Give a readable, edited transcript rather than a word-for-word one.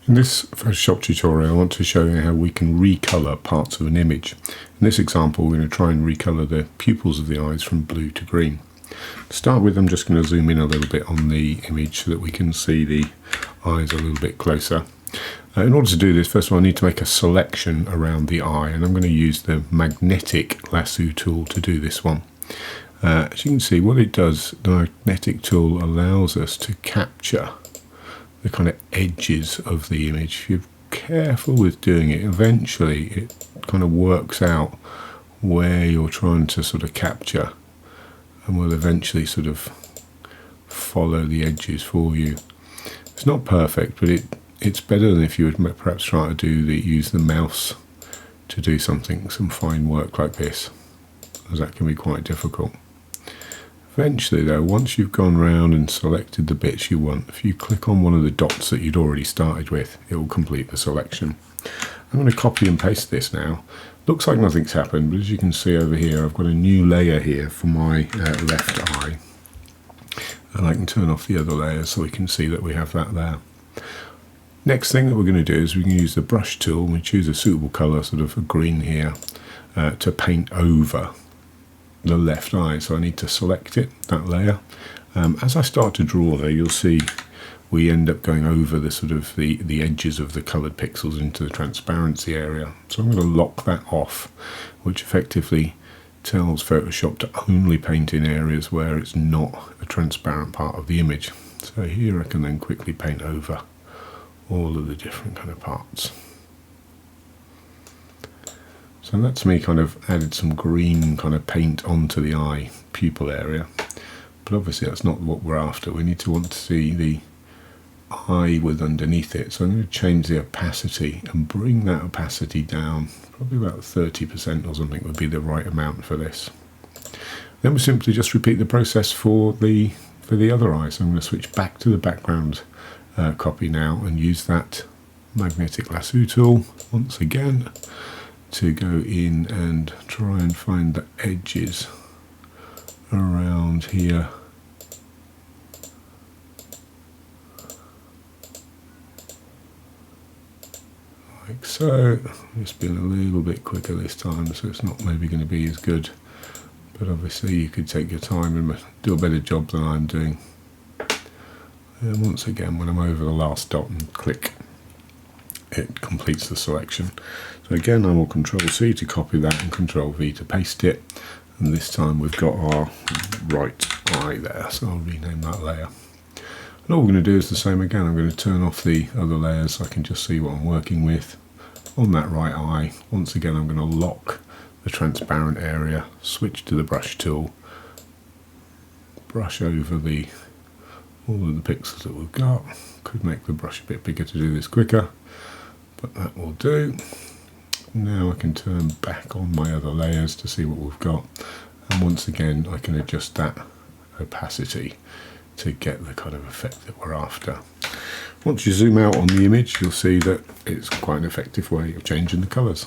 In this Photoshop tutorial I want to show you how we can recolour parts of an image. In this example we're going to try and recolour the pupils of the eyes from blue to green. To start with, I'm just going to zoom in a little bit on the image so that we can see the eyes a little bit closer. In order to do this, first of all I need to make a selection around the eye, and I'm going to use the magnetic lasso tool to do this one. As you can see, what it does, the magnetic tool allows us to capture the kind of edges of the image. If you're careful with doing it, eventually it kind of works out where you're trying to sort of capture, and will eventually sort of follow the edges for you. It's not perfect, but it's better than if you would perhaps try to use the mouse to do some fine work like this, as that can be quite difficult. Eventually though, once you've gone round and selected the bits you want, if you click on one of the dots that you'd already started with, it will complete the selection. I'm going to copy and paste this now. Looks like nothing's happened, but as you can see over here, I've got a new layer here for my left eye. And I can turn off the other layers so we can see that we have that there. Next thing that we're going to do is we can use the brush tool and we choose a suitable colour, sort of a green here, to paint over the left eye. So I need to select it, that layer. As I start to draw there, you'll see we end up going over the sort of the edges of the coloured pixels into the transparency area. So I'm going to lock that off, which effectively tells Photoshop to only paint in areas where it's not a transparent part of the image. So here I can then quickly paint over all of the different kind of parts. So that's me kind of added some green kind of paint onto the eye pupil area, but obviously that's not what we're after. We need to want to see the eye with underneath it. So I'm going to change the opacity and bring that opacity down, probably about 30% or something would be the right amount for this. Then we simply just repeat the process for the other eye. So I'm going to switch back to the background copy now and use that magnetic lasso tool once again to go in and try and find the edges around here. Like so. Just being a little bit quicker this time, so it's not maybe going to be as good, but obviously you could take your time and do a better job than I'm doing. And once again, when I'm over the last dot and click, it completes the selection. So again, I will Control C to copy that and Control V to paste it, and this time we've got our right eye there, so I'll rename that layer. And all we're going to do is the same again. I'm going to turn off the other layers so I can just see what I'm working with on that right eye. Once again, I'm going to lock the transparent area, switch to the brush tool, brush over all of the pixels that we've got. Could make the brush a bit bigger to do this quicker, but that will do. Now I can turn back on my other layers to see what we've got, and once again I can adjust that opacity to get the kind of effect that we're after. Once you zoom out on the image, you'll see that it's quite an effective way of changing the colours.